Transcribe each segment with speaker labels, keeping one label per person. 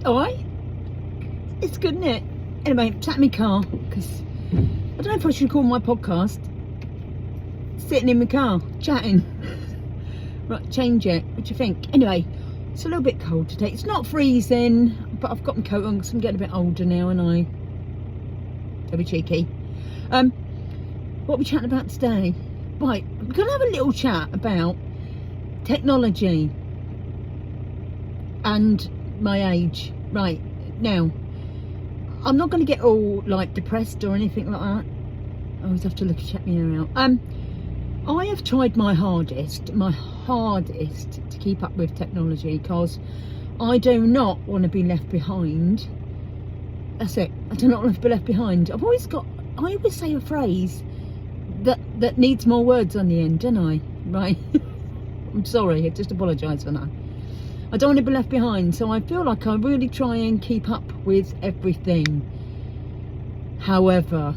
Speaker 1: Alright, it's good, isn't it? Anyway, I'm sat in my car because I don't know if I should call my podcast sitting in my car chatting. Right, change it. What do you think? Anyway, it's a little bit cold today. It's not freezing, but I've got my coat on because I'm getting a bit older now, and I'll be cheeky. What are we chatting about today? Right, we're going to have a little chat about technology and my age. Right, now, I'm not going to get all like depressed or anything like that. I always have to check my hair out. I have tried my hardest to keep up with technology because I do not want to be left behind. That's it. I do not want to be left behind. I always say a phrase that needs more words on the end, don't I? Right? I'm sorry, I just apologise for that. I don't want to be left behind, so I feel like I really try and keep up with everything. However,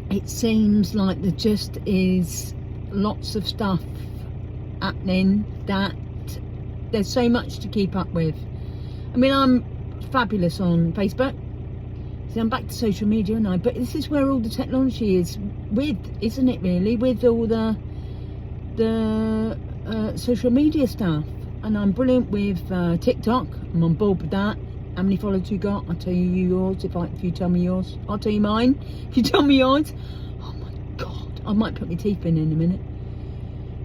Speaker 1: it seems like there just is lots of stuff happening that there's so much to keep up with. I mean, I'm fabulous on Facebook. See, I'm back to social media now, but this is where all the technology is with, isn't it really? With all the social media stuff. And I'm brilliant with TikTok. I'm on board with that. How many followers you got? I'll tell you yours if you tell me yours. I'll tell you mine if you tell me yours. Oh my God, I might put my teeth in a minute.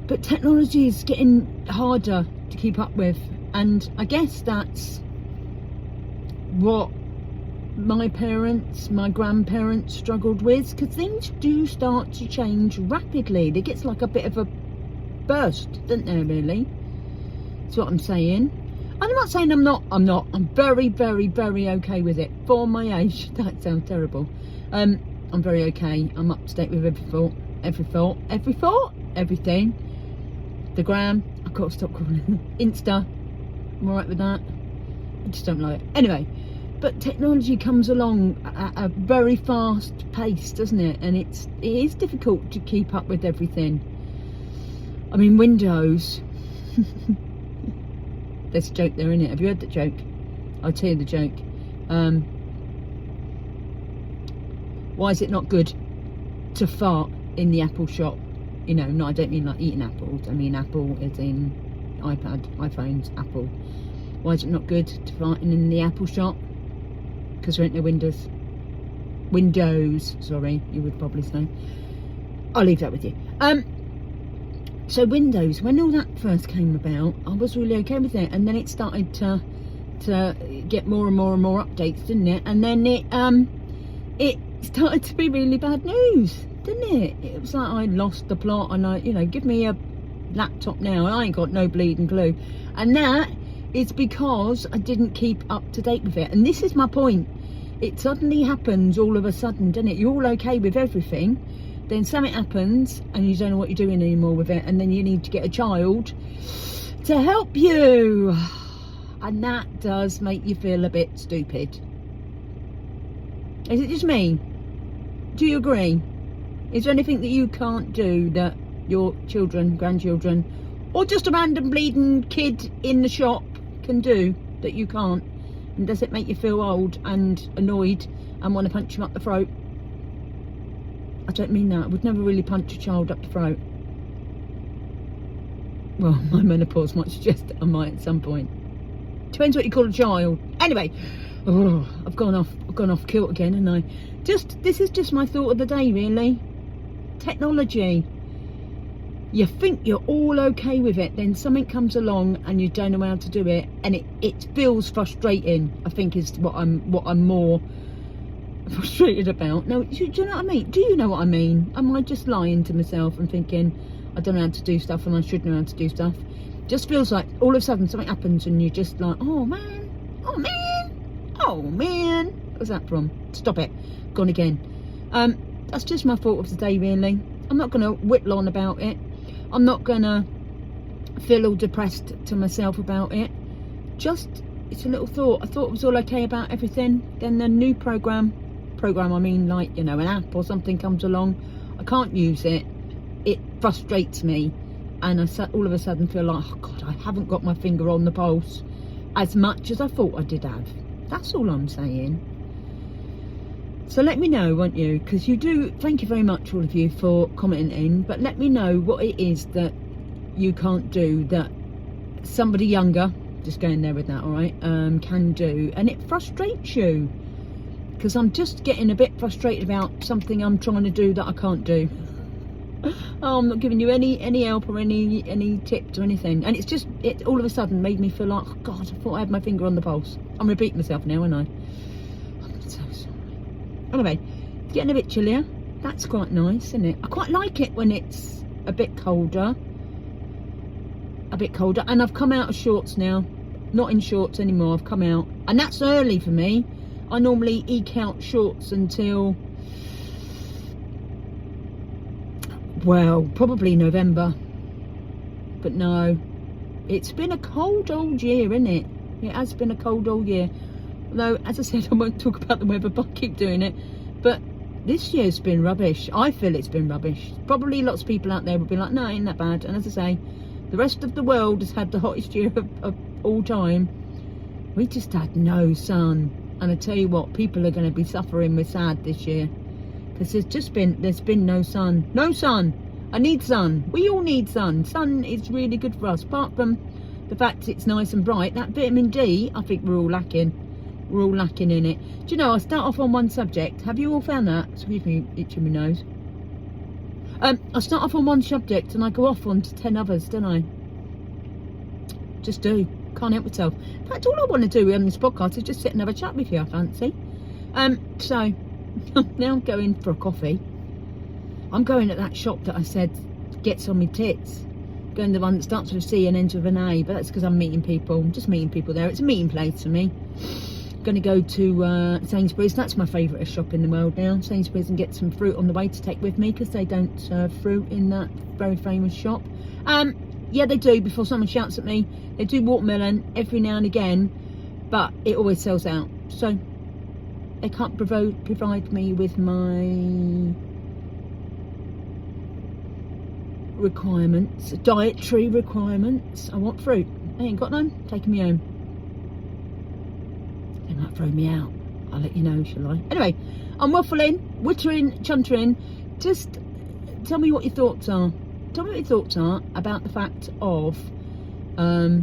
Speaker 1: But technology is getting harder to keep up with, and I guess that's what my parents, my grandparents struggled with, because things do start to change rapidly. It gets like a bit of a burst, doesn't there, really? That's what I'm saying. And I'm not saying I'm not. I'm very, very, very okay with it. For my age, that sounds terrible. I'm very okay. I'm up to date with everything. The gram, I've got to stop calling it. Insta, I'm alright with that. I just don't like it. Anyway, but technology comes along at a very fast pace, doesn't it? And it is difficult to keep up with everything. I mean, Windows. There's a joke there, isn't it? Have you heard that joke? I'll tell you the joke. Why is it not good to fart in the Apple shop? You know, no, I don't mean like eating apples. I mean Apple as in iPad, iPhones, Apple. Why is it not good to fart in the Apple shop? Because there ain't no windows. Windows, sorry, you would probably say. I'll leave that with you. So Windows, when all that first came about, I was really okay with it, and then it started to get more and more and more updates, didn't it? And then it started to be really bad news, didn't it? It was like I lost the plot, and give me a laptop now, and I ain't got no bleeding clue. And that is because I didn't keep up to date with it. And this is my point. It suddenly happens all of a sudden, doesn't it? You're all okay with everything. Then something happens and you don't know what you're doing anymore with it, and then you need to get a child to help you, and that does make you feel a bit stupid. Is it just me? Do you agree? Is there anything that you can't do that your children, grandchildren, or just a random bleeding kid in the shop can do that you can't? And does it make you feel old and annoyed and want to punch them up the throat? I don't mean that. I would never really punch a child up the throat. Well, my menopause might suggest that I might at some point. Depends what you call a child. Anyway, I've gone off kilt again, and this is just my thought of the day, really. Technology. You think you're all okay with it, then something comes along and you don't know how to do it, and it feels frustrating. I think is what I'm more frustrated about. No, do you know what I mean? Do you know what I mean? Am I just lying to myself and thinking I don't know how to do stuff and I should know how to do stuff? Just feels like all of a sudden something happens and you're just like, oh man, where's that from? Stop it, gone again. That's just my thought of the day, really. I'm not going to whittle on about it. I'm not going to feel all depressed to myself about it. Just, it's a little thought. I thought it was all okay about everything. Then the new program, I mean, like, an app or something comes along. I can't use it. It frustrates me. And I all of a sudden feel like, oh God, I haven't got my finger on the pulse. as much as I thought I did have. That's all I'm saying. So let me know, won't you? Because you do. Thank you very much, all of you, for commenting. But let me know what it is that you can't do that somebody younger, just going there with that, all right, can do, and it frustrates you. Because I'm just getting a bit frustrated about something I'm trying to do that I can't do. Oh, I'm not giving you any help or any tips or anything, and it all of a sudden made me feel like, oh God, I thought I had my finger on the pulse. I'm repeating myself now, aren't I? I'm so sorry. Anyway, getting a bit chillier. That's quite nice, isn't it? I quite like it when it's a bit colder. And I've come out of shorts now. Not in shorts anymore. I've come out, and that's early for me. I normally eke out shorts until, well, probably November. But no, it's been a cold old year, isn't it? It has been a cold old year. Although, as I said, I won't talk about the weather, but I keep doing it. But this year's been rubbish. I feel it's been rubbish. Probably lots of people out there will be like, no, it ain't that bad. And as I say, the rest of the world has had the hottest year of all time. We just had no sun. And I tell you what, people are going to be suffering with sad this year, because there's been no sun. No sun. I need sun. We all need sun. Sun is really good for us. Apart from the fact it's nice and bright, that vitamin D, I think we're all lacking. We're all lacking in it. Do you know, I start off on one subject. Have you all found that? Excuse me, itching my nose. I start off on one subject and I go off on to 10 others, don't I? Just do. Can't help myself. In fact, all I want to do on this podcast is just sit and have a chat with you, I fancy. So I'm now going for a coffee. I'm going at that shop that I said gets on me tits. Going to the one that starts with a C and ends with an A, but that's because I'm meeting people. I'm just meeting people there. It's a meeting place for me. Going to go to Sainsbury's. That's my favourite shop in the world now. Sainsbury's, and get some fruit on the way to take with me, because they don't serve fruit in that very famous shop. Yeah, they do, before someone shouts at me. They do watermelon every now and again, but it always sells out. So they can't provide me with my requirements, dietary requirements. I want fruit. They ain't got none. Taking me home. They might throw me out. I'll let you know, shall I? Anyway, I'm waffling, wittering, chuntering. Just tell me what your thoughts are. Tell me what your thoughts are about the fact of, I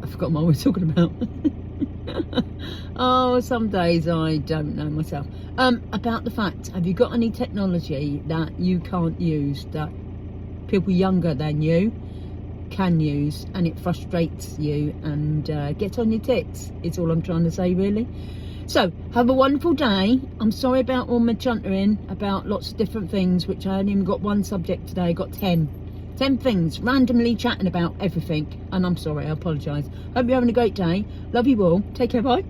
Speaker 1: forgot what I was talking about. Oh, some days I don't know myself. About the fact, have you got any technology that you can't use, that people younger than you can use, and it frustrates you and gets on your tits? It's all I'm trying to say, really. So, have a wonderful day. I'm sorry about all my chuntering about lots of different things, which I only even got one subject today. I got 10 things, randomly chatting about everything. And I'm sorry, I apologise. Hope you're having a great day. Love you all. Take care, bye.